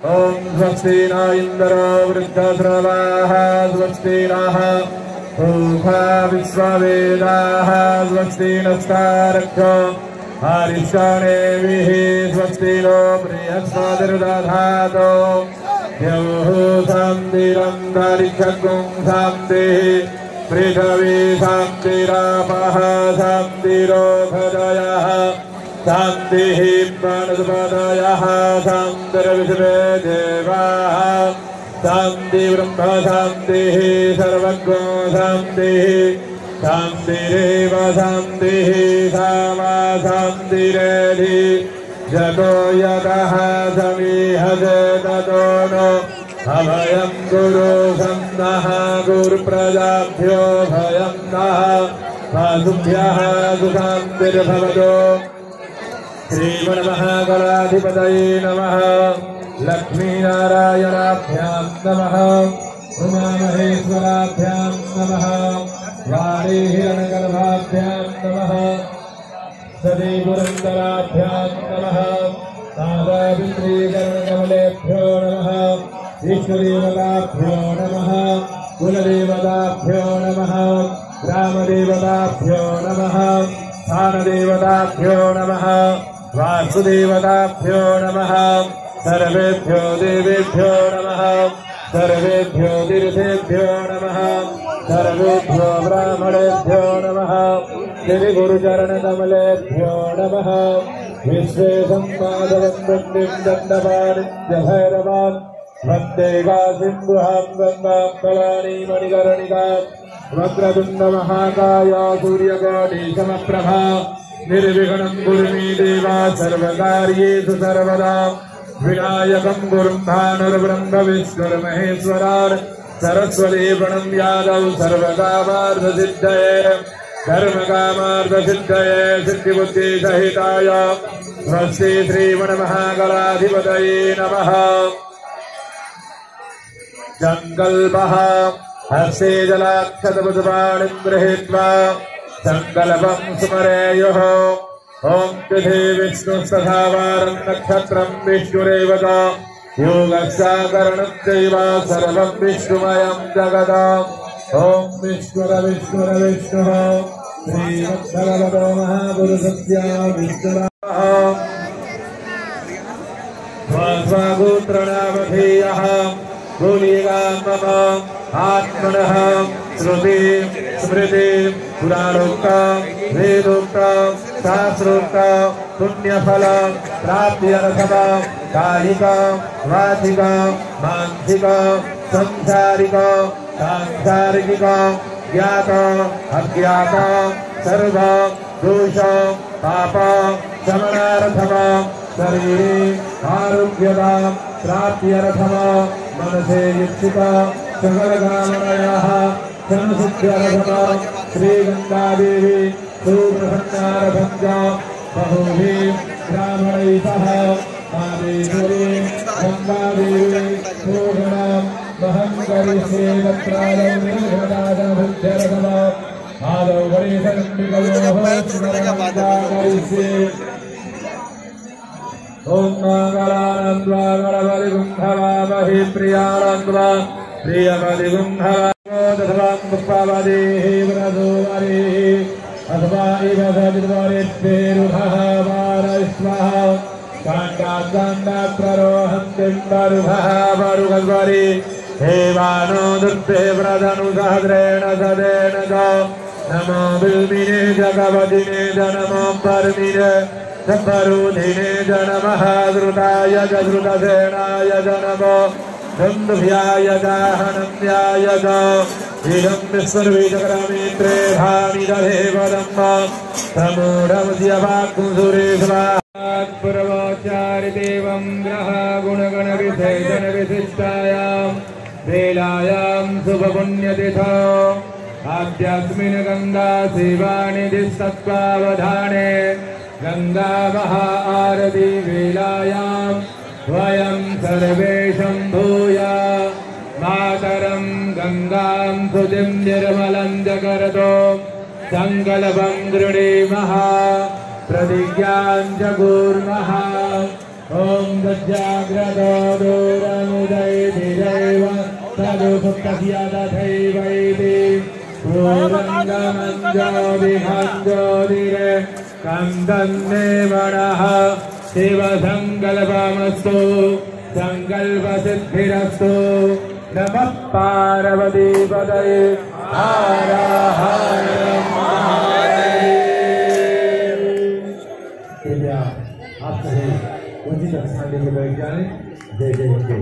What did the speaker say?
ओम स्वस्ति न इंद्रो वृद्धश्रवाः स्वस्ति नः पूषा विश्ववेदाः स्वस्ति नस्तारक्षो हरिष्ठनेमिः स्वस्ति नो बृहस्पतिर्दधातु द्यौः शान्तिरन्तरिक्षगुं शान्तिः पृथिवी शान्तिरापः शान्तिरोषधयः शान्तिः वनस्पतयः शान्तिर्विश्वे देवाः शान्ति ब्रह्म शान्तिः सर्वज्ञो शान्तिः शान्तिरेव शान्तिः सामा शान्तिरेधि जतो यतः समीहते ततो नो अभयं गुरु सन्नः गुरुप्रजाभ्यो भयं नः पादुभ्यः सुशान्तिर्भवतु। श्रीमन्महागणाधिपतये नमः। लक्ष्मीनारायणाभ्यां नमः। उमामहेश्वराभ्यां नमः। वाणीहिरण्यगर्भाभ्यां नमः। सतीपुरन्दराभ्यां नमः। पादाभिश्रीकरणकमलेभ्यो नमः। ईश्वरीदेवताभ्यो नमः। कुलदेवताभ्यो नमः। ग्रामदेवताभ्यो नमः। स्थानदेवताभ्यो नमः। वासुदेवताभ्यो नमः। सर्वेभ्यो देवेभ्यो नमः। सर्वेभ्यो तीर्थेभ्यो नमः। सर्वेभ्यो ब्राह्मणेभ्यो नमः। श्रीगुरुचरणकमलेभ्यो नमः। विश्वेशं माधवं वृन्दिं दण्डपाणिभैरवान् वन्दे काशीं गृहां गङ्गां भवानीं मणिकर्णिकां वक्रतुण्डमहाकाय सूर्यकोटिसमप्रभा निर्विघ्नं कुरु मे देव सर्वकार्येषु सर्वदा विनायकं गुरुं भानुर्ब्रह्म विष्णुर्महेश्वरान् सरस्वती प्रणम्यादौ सर्वकामार्थसिद्धये धर्मकामार्थसिद्धये सिद्धिबुद्धिसहिताय स्वस्ति श्रीमन्महागणाधिपतये नमः। संकल्पः हस्ते जलाक्षतपुष्पाणिं गृहीत्वा संकल्पं स्मरेयुः। ॐ तिथि विष्णुस्तथा वारं नक्षत्रं विष्णुरेव च योगस्याकरणं चैव सर्वं विष्णुमयं जगत्। ॐ विष्णुः श्रीमद्भगवतो महापुरुषस्य विष्णुः स्वगोत्रनामधेयः भूलिका मम आत्मनः श्रुति स्मृति पुराणोक्ता वेदोक्ता शास्त्रोक्ता पुण्यफल प्राप्त्यर्थमा कायिका वाचिका मानसिका संसारिका सांसारिका ज्ञाता अज्ञाता सर्व दोष पाप शमनार्थमा शरीरे आरोग्यता प्राप्त्यर्थमा मनसे इच्छिता सकलकामनायाः संसिद्ध्यर्थमा श्रीगङ्गादेवी सुप्रसन्नार्थं च बहुभिः ब्राह्मणैः सह मादेश्वरी गङ्गादेवी शोभनां महं करिष्ये तत्रादौ निर्घटादभुज्यर्थमा आदौ गणेशनन्दिकयोः स्मरणं करिष्ये। ओम मंगलानंद्वा गणपतिगुं हवामहे प्रियानंद्वा प्रियपतिगुं हवामोदधवां पुष्पावदेः व्रतोवरेः अथवा इव सदिर्वरेत्तेरुभः वारस्वः काण्डात्काण्डात्प्ररोहन्तिं वरुभः वरुगद्वरे हेवानो दुर्भे व्रतनुसहस्रेण सदेन च नमो बिल्मिने जगवदिने च नमो परमिने सबरूधिने च नमः द्रुताय च द्रुतसेनाय च नमो दुन्दुभ्याय च हनन्याय च इदं विश्वविचक्रमित्रे भानि दधेवदम्ब समूढमुद्यवाक्कुसुरेश्वरात्पुरवाचारिदेवं ग्रह गुणगणविशेषणविशिष्टायां वेलायां शुभपुण्यतिथौ आद्यास्मिन् गङ्गा सेवानिधिस्तत्त्वावधाने गंगा महा आरती वेलायां वयं सर्वे शम्भूय मातरं गंगां सुचिं निर्मलं जगरतो संकल्पं गृणीमः प्रतिज्ञां च कुर्मः। ॐ सज्जाग्रतो तदो सप्तस्यादथैवैति पूर्णङ्गमञ्जोदिघञ्जोदिरे कन्दन्देवणः शिवसङ्कल्पमस्तु सङ्कल्पसिद्धिरस्तु नमः पार्वतीपतये हर हर महादेव। कृपया आप सभी उचित स्थान लेकर बैठ जाएं। जय जय जय।